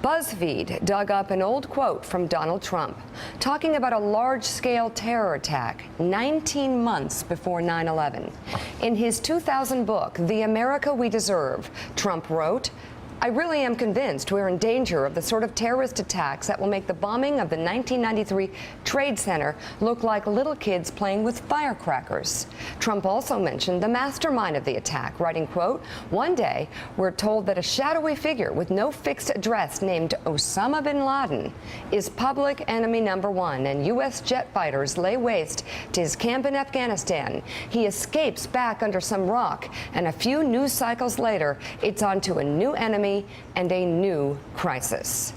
BuzzFeed dug up an old quote from Donald Trump talking about a large-scale terror attack 19 months before 9/11. In his 2000 book, The America We Deserve, Trump wrote, "I really am convinced we're in danger of the sort of terrorist attacks that will make the bombing of the 1993 Trade Center look like little kids playing with firecrackers." Trump also mentioned the mastermind of the attack, writing, quote, "One day, we're told that a shadowy figure with no fixed address named Osama bin Laden is public enemy number one, and U.S. jet fighters lay waste to his camp in Afghanistan. He escapes back under some rock, and a few news cycles later, it's on to a new enemy and a new crisis."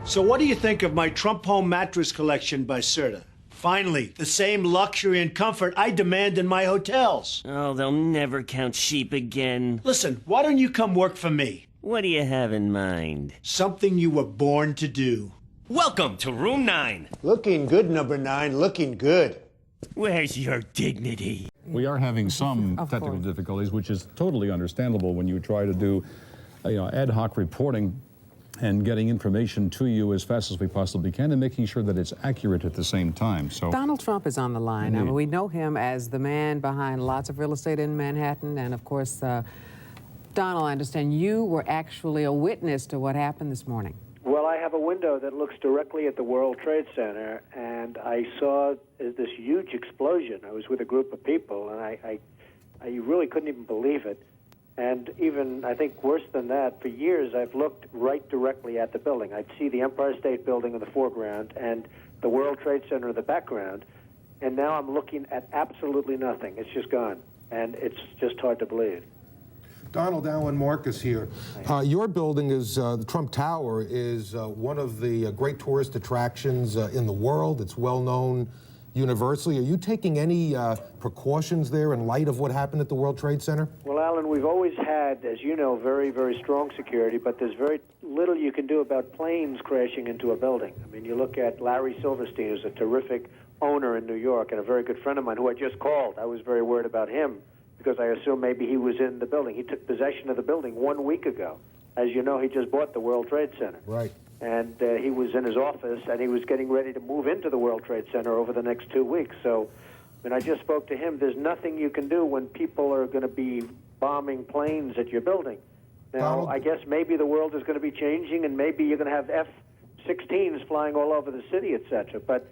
So what do you think of my Trump home mattress collection by Serta? Finally, the same luxury and comfort I demand in my hotels. Oh, they'll never count sheep again. Listen, why don't you come work for me? What do you have in mind? Something you were born to do. Welcome to room 9. Looking good, number 9, looking good. Where's your dignity? We are having some technical difficulties, which is totally understandable when you try to do ad hoc reporting and getting information to you as fast as we possibly can and making sure that it's accurate at the same time. So Donald Trump is on the line. I mean, we know him as the man behind lots of real estate in Manhattan. And of course, Donald, I understand you were actually a witness to what happened this morning. Well, I have a window that looks directly at the World Trade Center, and I saw this huge explosion. I was with a group of people, and I really couldn't even believe it. And even, I think, worse than that, for years I've looked right directly at the building. I'd see the Empire State Building in the foreground and the World Trade Center in the background, and now I'm looking at absolutely nothing. It's just gone, and it's just hard to believe. Donald, Alan Marcus here. Your building is, the Trump Tower, is one of the great tourist attractions in the world. It's well known universally. Are you taking any precautions there in light of what happened at the World Trade Center? Well, Alan, we've always had, as you know, very, very strong security, but there's very little you can do about planes crashing into a building. I mean, you look at Larry Silverstein, who's a terrific owner in New York and a very good friend of mine who I just called. I was very worried about him because I assumed maybe he was in the building. He took possession of the building 1 week ago. As you know, he just bought the World Trade Center. Right. And he was in his office, and he was getting ready to move into the World Trade Center over the next 2 weeks. So when I just spoke to him, there's nothing you can do when people are going to be bombing planes at your building. Now, Donald, I guess maybe the world is going to be changing, and maybe you're going to have F-16s flying all over the city, etc. But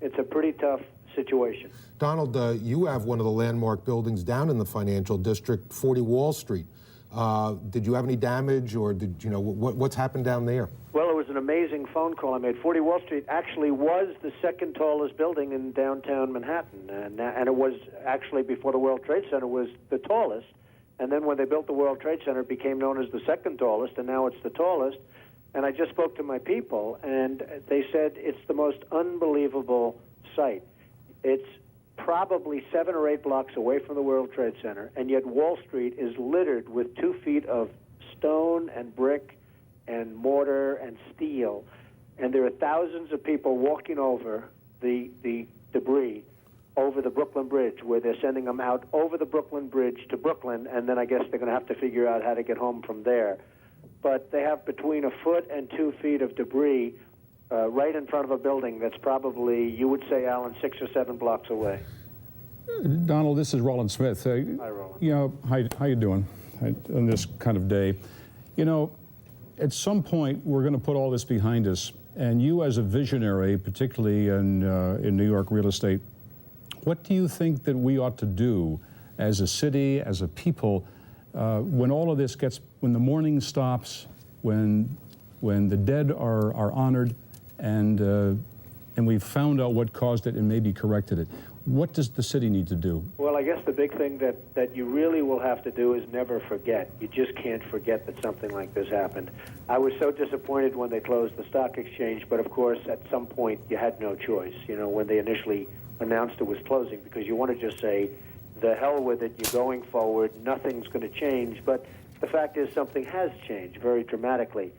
it's a pretty tough situation. Donald, you have one of the landmark buildings down in the financial district, 40 Wall Street. Did you have any damage, or did you know what's happened down there? Well, it was an amazing phone call I made. 40 Wall Street actually was the second tallest building in downtown Manhattan, and it was actually, before the World Trade Center, was the tallest. And then when they built the World Trade Center, it became known as the second tallest, and now it's the tallest. And I just spoke to my people, and they said it's the most unbelievable sight. It's probably 7 or 8 blocks away from the World Trade Center, and yet Wall Street is littered with 2 feet of stone and brick and mortar and steel, and there are thousands of people walking over the debris over the Brooklyn Bridge, where they're sending them out over the Brooklyn Bridge to Brooklyn, and then I guess they're going to have to figure out how to get home from there. But they have between 1 foot and 2 feet of debris right in front of a building that's probably, you would say, Alan, 6 or 7 blocks away. Donald, this is Roland Smith. Hi, Roland. You know, how you doing on this kind of day? You know, at some point we're going to put all this behind us, and you, as a visionary, particularly in New York real estate, what do you think that we ought to do as a city, as a people, when all of this gets, when the mourning stops, when the dead are honored, and we've found out what caused it and maybe corrected it? What does the city need to do? Well, I guess the big thing that you really will have to do is never forget. You just can't forget that something like this happened. I was so disappointed when they closed the stock exchange, but of course, at some point, you had no choice, you know, when they initially announced it was closing, because you want to just say, the hell with it, you're going forward, nothing's going to change. But the fact is, something has changed very dramatically.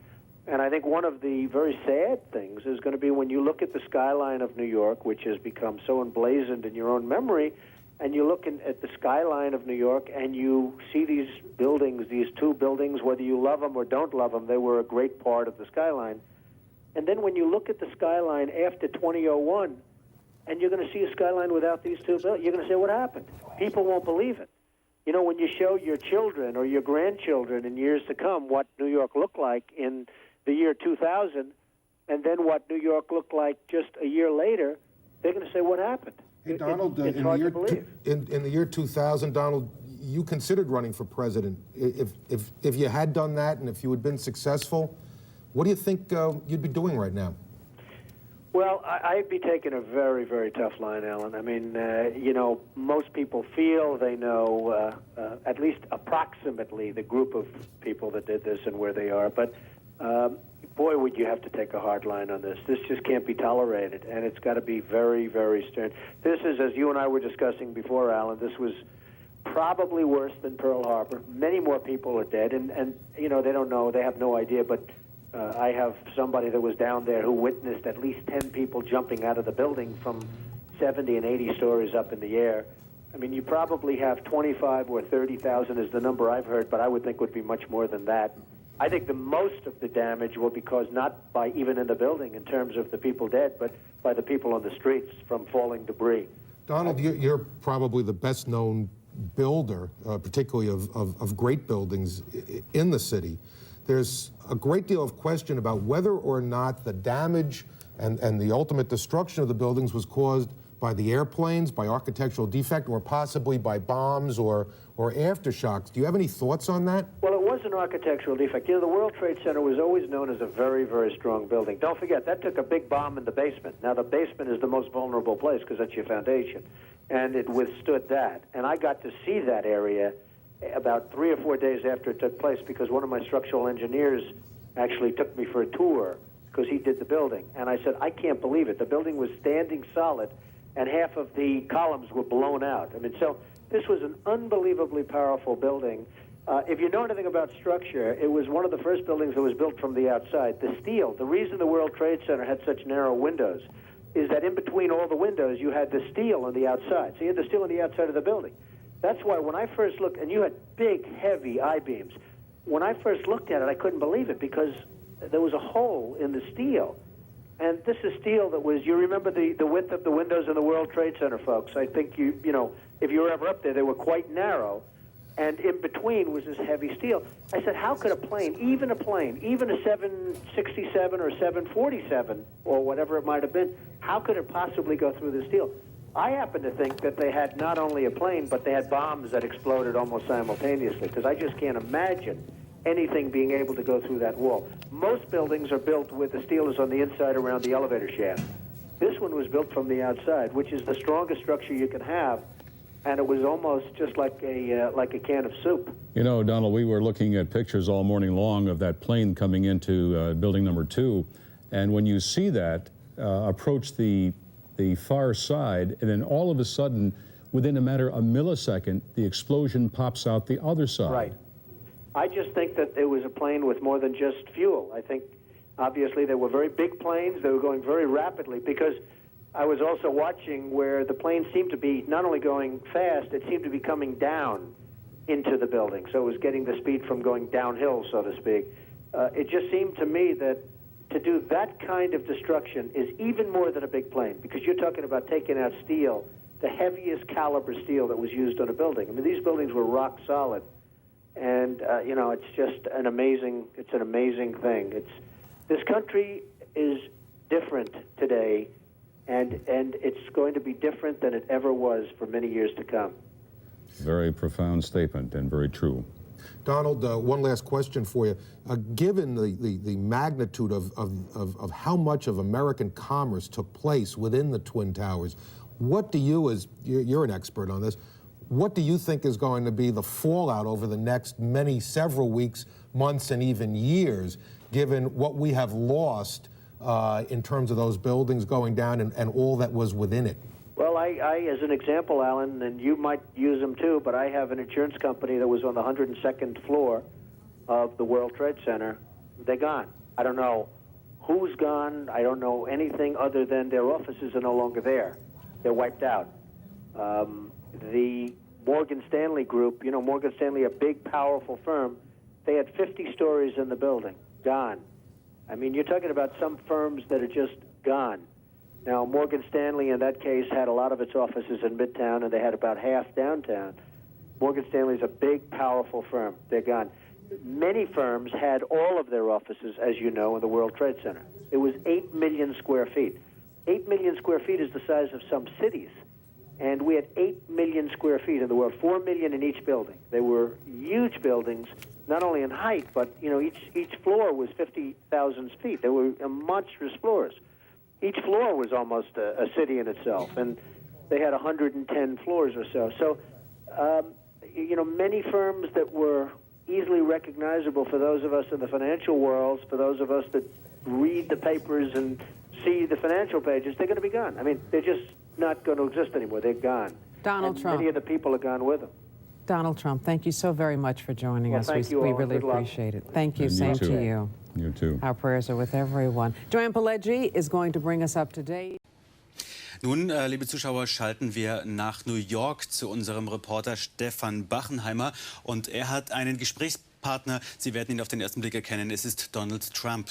And I think one of the very sad things is going to be when you look at the skyline of New York, which has become so emblazoned in your own memory, and you look at the skyline of New York, and you see these buildings, these two buildings, whether you love them or don't love them, they were a great part of the skyline. And then when you look at the skyline after 2001, and you're going to see a skyline without these two buildings, you're going to say, what happened? People won't believe it. You know, when you show your children or your grandchildren in years to come what New York looked like in the year 2000, and then what New York looked like just a year later, they're going to say, what happened? Hey, Donald, it's hard to believe. in the year 2000, Donald, you considered running for president. If you had done that and if you had been successful, what do you think you'd be doing right now? Well, I'd be taking a very, very tough line, Alan. I mean, you know, most people feel they know at least approximately the group of people that did this and where they are. But, boy, would you have to take a hard line on this. This just can't be tolerated, and it's got to be very, very stern. This is, as you and I were discussing before, Alan, this was probably worse than Pearl Harbor. Many more people are dead, and you know, they don't know, they have no idea, but I have somebody that was down there who witnessed at least 10 people jumping out of the building from 70 and 80 stories up in the air. I mean, you probably have 25 or 30,000 is the number I've heard, but I would think would be much more than that. I think the most of the damage will be caused not by even in the building in terms of the people dead, but by the people on the streets from falling debris. Donald, you're probably the best known builder, particularly of great buildings in the city. There's a great deal of question about whether or not the damage and the ultimate destruction of the buildings was caused by the airplanes, by architectural defect, or possibly by bombs or aftershocks. Do you have any thoughts on that? Well, it was an architectural defect. You know, the World Trade Center was always known as a very, very strong building. Don't forget, that took a big bomb in the basement. Now, the basement is the most vulnerable place because that's your foundation, and it withstood that. And I got to see that area about 3 or 4 days after it took place because one of my structural engineers actually took me for a tour because he did the building. And I said, I can't believe it. The building was standing solid, and half of the columns were blown out. I mean, so this was an unbelievably powerful building. If you know anything about structure, it was one of the first buildings that was built from the outside. The steel, the reason the World Trade Center had such narrow windows is that in between all the windows, you had the steel on the outside. So you had the steel on the outside of the building. That's why when I first looked, and you had big, heavy I-beams, when I first looked at it, I couldn't believe it because there was a hole in the steel. And this is steel that was, you remember the width of the windows in the World Trade Center, folks. I think you know, if you were ever up there, they were quite narrow. And in between was this heavy steel. I said, how could a plane, even a 767 or 747 or whatever it might have been, how could it possibly go through the steel? I happen to think that they had not only a plane, but they had bombs that exploded almost simultaneously, because I just can't imagine anything being able to go through that wall. Most buildings are built with the steel is on the inside around the elevator shaft. This one was built from the outside, which is the strongest structure you can have, and it was almost just like a can of soup. You know, Donald, we were looking at pictures all morning long of that plane coming into building number 2, and when you see that approach the far side, and then all of a sudden, within a matter of a millisecond, the explosion pops out the other side. Right. I just think that it was a plane with more than just fuel. I think, obviously, they were very big planes. They were going very rapidly, because I was also watching where the plane seemed to be not only going fast, it seemed to be coming down into the building. So it was getting the speed from going downhill, so to speak. It just seemed to me that to do that kind of destruction is even more than a big plane, because you're talking about taking out steel, the heaviest caliber steel that was used on a building. I mean, these buildings were rock solid, and you know, it's just an amazing thing. This country is different today, and it's going to be different than it ever was for many years to come. Very profound statement and very true. Donald, one last question for you. Given the magnitude of how much of American commerce took place within the Twin Towers, what do you, as you're an expert on this, what do you think is going to be the fallout over the next several weeks, months, and even years, given what we have lost in terms of those buildings going down and all that was within it? Well, I, as an example, Alan, and you might use them too, but I have an insurance company that was on the 102nd floor of the World Trade Center. They're gone. I don't know who's gone. I don't know anything other than their offices are no longer there. They're wiped out. the Morgan Stanley group, Morgan Stanley, a big, powerful firm, they had 50 stories in the building, gone. I mean, you're talking about some firms that are just gone. Now, Morgan Stanley, in that case, had a lot of its offices in Midtown, and they had about half downtown. Morgan Stanley's a big, powerful firm. They're gone. Many firms had all of their offices, as you know, in the World Trade Center. It was 8 million square feet. 8 million square feet is the size of some cities. And we had 8 million square feet in the world, 4 million in each building. They were huge buildings, not only in height, but each floor was 50,000 feet. They were monstrous floors. Each floor was almost a city in itself, and they had 110 floors or so. So, many firms that were easily recognizable for those of us in the financial worlds, for those of us that read the papers and see the financial pages, they're going to be gone. I mean, they're just not going to exist anymore. They're gone. Donald Trump. Many of the people are gone with them. Donald Trump, thank you so very much for joining us. Thank you we all. really Good luck. appreciate it. Thank you. And you Same too. to you. You too. Our prayers are with everyone. Joanne Pileggi is going to bring us up to date. Nun, liebe Zuschauer, schalten wir nach New York zu unserem Reporter Stefan Bachenheimer. Und er hat einen Gesprächspartner. Sie werden ihn auf den ersten Blick erkennen. Es ist Donald Trump.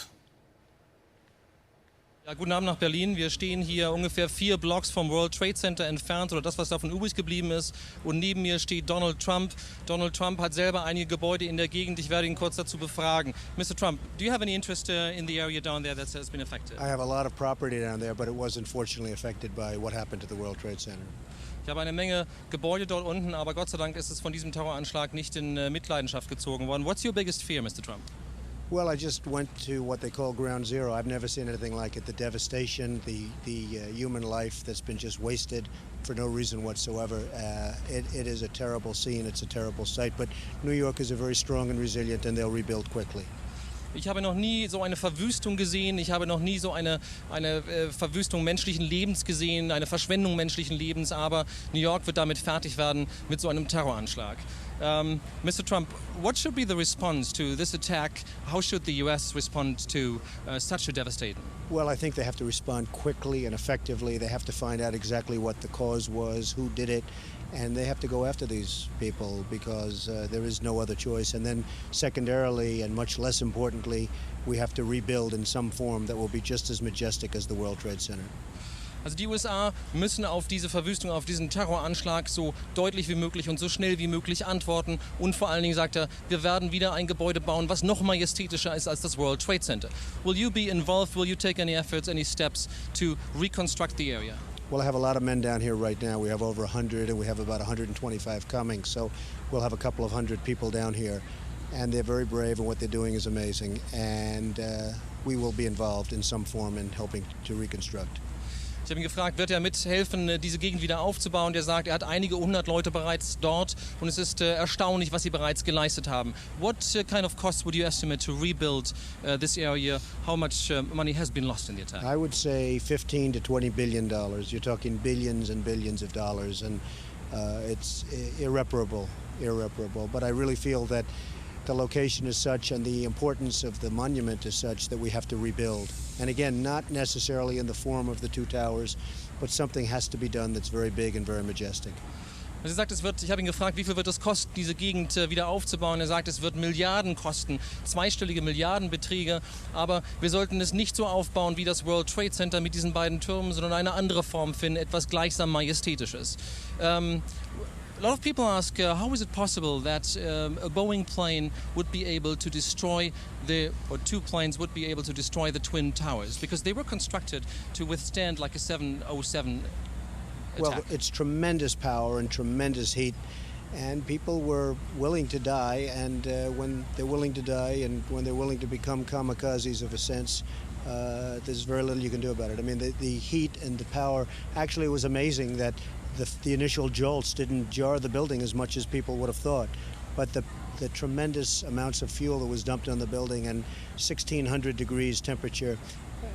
Ja, guten Abend nach Berlin. Wir stehen hier ungefähr 4 Blocks vom World Trade Center entfernt, oder das, was davon übrig geblieben ist. Und neben mir steht Donald Trump. Donald Trump hat selber einige Gebäude in der Gegend. Ich werde ihn kurz dazu befragen. Mr. Trump, do you have any interest in the area down there that has been affected? I have a lot of property down there, but it was unfortunately affected by what happened to the World Trade Center. Ich habe eine Menge Gebäude dort unten, aber Gott sei Dank ist es von diesem Terroranschlag nicht in Mitleidenschaft gezogen worden. What's your biggest fear, Mr. Trump? Well, I just went to what they call ground zero. I've never seen anything like it. The devastation, the human life that's been just wasted for no reason whatsoever. It is a terrible scene. It's a terrible sight. But New York is a very strong and resilient, and they'll rebuild quickly. Ich habe noch nie so eine Verwüstung gesehen, ich habe noch nie so eine Verwüstung menschlichen Lebens gesehen, eine Verschwendung menschlichen Lebens, aber New York wird damit fertig werden mit so einem Terroranschlag. Mr. Trump, what should be the response to this attack? How should the US respond to such a devastating? Well, I think they have to respond quickly and effectively. They have to find out exactly what the cause was, who did it, and they have to go after these people because there is no other choice. And then secondarily, and much less importantly, we have to rebuild in some form that will be just as majestic as the World Trade Center. Also die USA müssen auf diese Verwüstung, auf diesen Terroranschlag so deutlich wie möglich und so schnell wie möglich antworten. Und vor allen Dingen sagt er, wir werden wieder ein Gebäude bauen, was noch majestätischer ist als das World Trade Center. Will you be involved? Will you take any efforts, any steps to reconstruct the area? Well, I have a lot of men down here right now. We have over 100, and we have about 125 coming. So we'll have a couple of hundred people down here. And they're very brave, and what they're doing is amazing. And we will be involved in some form in helping to reconstruct. Ich habe ihn gefragt, wird er mithelfen, diese Gegend wieder aufzubauen? Der sagt, er hat einige 100 Leute bereits dort und es ist erstaunlich, was sie bereits geleistet haben. What kind of cost would you estimate to rebuild this area? How much money has been lost in the attack? I would say $15 to $20 billion. You're talking billions and billions of dollars, and it's irreparable. But I really feel that the location is such and the importance of the monument is such that we have to rebuild. And again, not necessarily in the form of the two towers, but something has to be done that's very big and very majestic. Er sagt, ich habe ihn gefragt, wie viel wird es kosten, diese Gegend wieder aufzubauen. Er sagt, es wird Milliarden kosten, zweistellige Milliardenbeträge. Aber wir sollten es nicht so aufbauen wie das World Trade Center mit diesen beiden Türmen, sondern eine andere Form finden, etwas gleichsam Majestätisches. A lot of people ask, how is it possible that a Boeing plane would be able to destroy or two planes would be able to destroy the Twin Towers? Because they were constructed to withstand like a 707 attack. Well, it's tremendous power and tremendous heat, and people were willing to die, and when they're willing to die and when they're willing to become kamikazes of a sense, there's very little you can do about it. I mean, the heat and the power, actually it was amazing that the initial jolts didn't jar the building as much as people would have thought. But the the tremendous amounts of fuel that was dumped on the building and 1,600 degrees temperature,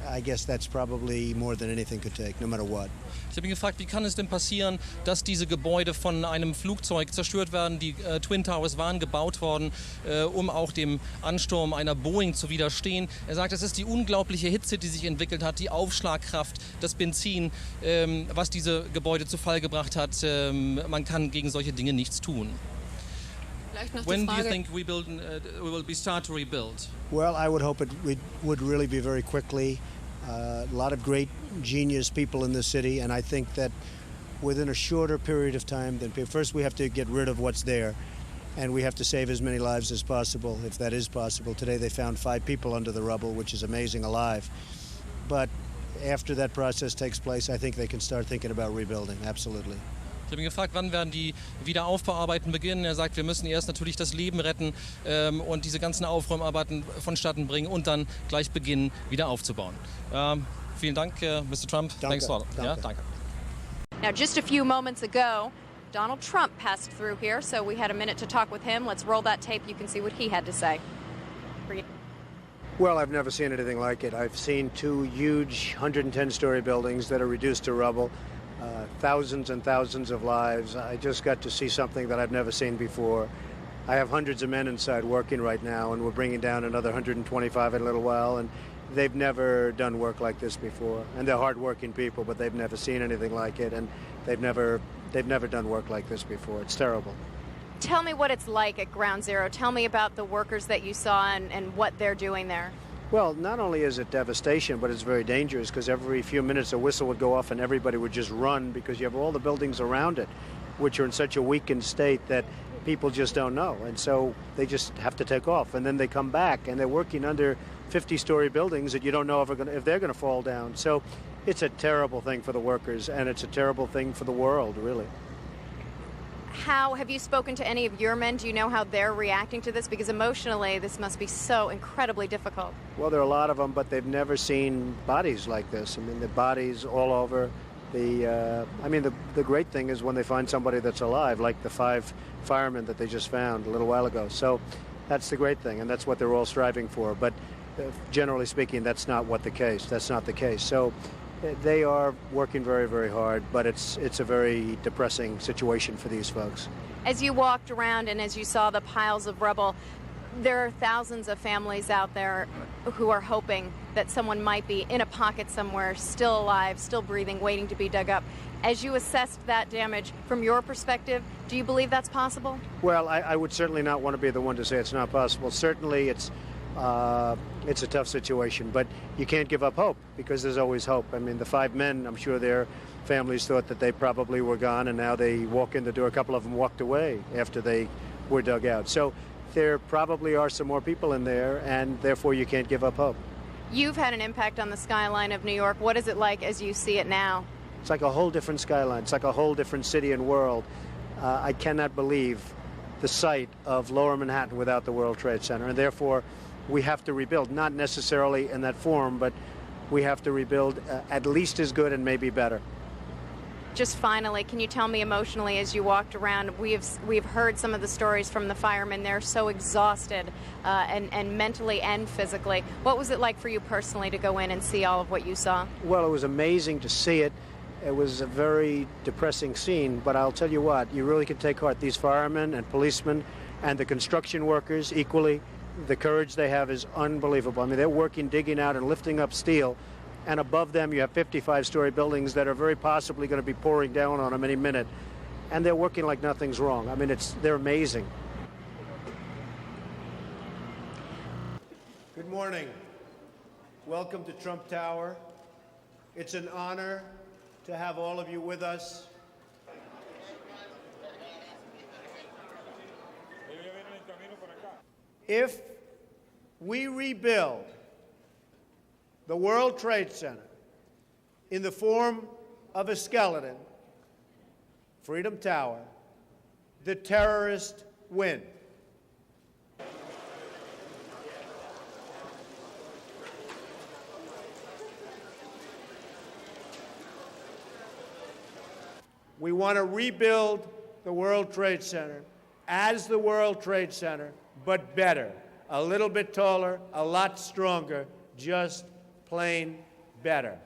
I guess that's probably more than anything could take, no matter what. Ich habe ihn gefragt, wie kann es denn passieren, dass diese Gebäude von einem Flugzeug zerstört werden? Die Twin Towers waren gebaut worden, um auch dem Ansturm einer Boeing zu widerstehen. Er sagt, es ist die unglaubliche Hitze, die sich entwickelt hat, die Aufschlagkraft, das Benzin, was diese Gebäude zu Fall gebracht hat. Man kann gegen solche Dinge nichts tun. When do you think we will start to rebuild? Well, I would hope it would really be very quickly. A lot of great, genius people in the city, and I think that within a shorter period of time than first we have to get rid of what's there, and we have to save as many lives as possible, if that is possible. Today they found 5 people under the rubble, which is amazing, alive. But after that process takes place, I think they can start thinking about rebuilding, absolutely. Ich habe ihn gefragt, wann werden die Wiederaufbauarbeiten beginnen. Er sagt, wir müssen erst natürlich das Leben retten und diese ganzen Aufräumarbeiten vonstatten bringen und dann gleich beginnen, wieder aufzubauen. Vielen Dank, Mr. Trump. Danke. Thanks a lot. Ja, danke. Now, just a few moments ago, Donald Trump passed through here, so we had a minute to talk with him. Let's roll that tape. You can see what he had to say. Well, I've never seen anything like it. I've seen 2 huge 110-story buildings that are reduced to rubble. Thousands and thousands of lives. I just got to see something that I've never seen before. I have hundreds of men inside working right now, and we're bringing down another 125 in a little while, and they've never done work like this before. And they're hardworking people, but they've never seen anything like it, and they've never done work like this before. It's terrible. Tell me what it's like at Ground Zero. Tell me about the workers that you saw and what they're doing there. Well, not only is it devastation, but it's very dangerous because every few minutes a whistle would go off and everybody would just run because you have all the buildings around it, which are in such a weakened state that people just don't know. And so they just have to take off. And then they come back and they're working under 50-story buildings that you don't know if they're going to fall down. So it's a terrible thing for the workers, and it's a terrible thing for the world, really. How have you spoken to any of your men? Do you know how they're reacting to this? Because emotionally, this must be so incredibly difficult. Well, there are a lot of them, but they've never seen bodies like this. I mean, the bodies all over. The great thing is when they find somebody that's alive, like the 5 firemen that they just found a little while ago. So that's the great thing, and that's what they're all striving for. But generally speaking, that's not the case. So they are working very, very hard, but it's a very depressing situation for these folks. As you walked around and as you saw the piles of rubble, there are thousands of families out there who are hoping that someone might be in a pocket somewhere, still alive, still breathing, waiting to be dug up. As you assessed that damage from your perspective, do you believe that's possible? Well, I would certainly not want to be the one to say it's not possible. Certainly it's a tough situation, but you can't give up hope because there's always hope. I mean, the 5 men, I'm sure their families thought that they probably were gone, and now they walk in the door. A couple of them walked away after they were dug out. So there probably are some more people in there, and therefore you can't give up hope. You've had an impact on the skyline of New York. What is it like as you see it now? It's like a whole different skyline. It's like a whole different city and world. I cannot believe the sight of Lower Manhattan without the World Trade Center, and therefore we have to rebuild, not necessarily in that form, but we have to rebuild at least as good and maybe better. Just finally, can you tell me emotionally as you walked around, we've heard some of the stories from the firemen. They're so exhausted and mentally and physically. What was it like for you personally to go in and see all of what you saw? Well, it was amazing to see it. It was a very depressing scene, but I'll tell you what, you really can take heart. These firemen and policemen and the construction workers equally, the courage they have is unbelievable. I mean, they're working, digging out and lifting up steel, and above them you have 55-story buildings that are very possibly going to be pouring down on them any minute, and they're working like nothing's wrong. I mean, they're amazing. Good morning. Welcome to Trump Tower. It's an honor to have all of you with us. If we rebuild the World Trade Center in the form of a skeleton, Freedom Tower, the terrorists win. We want to rebuild the World Trade Center as the World Trade Center, but better. A little bit taller, a lot stronger, just plain better.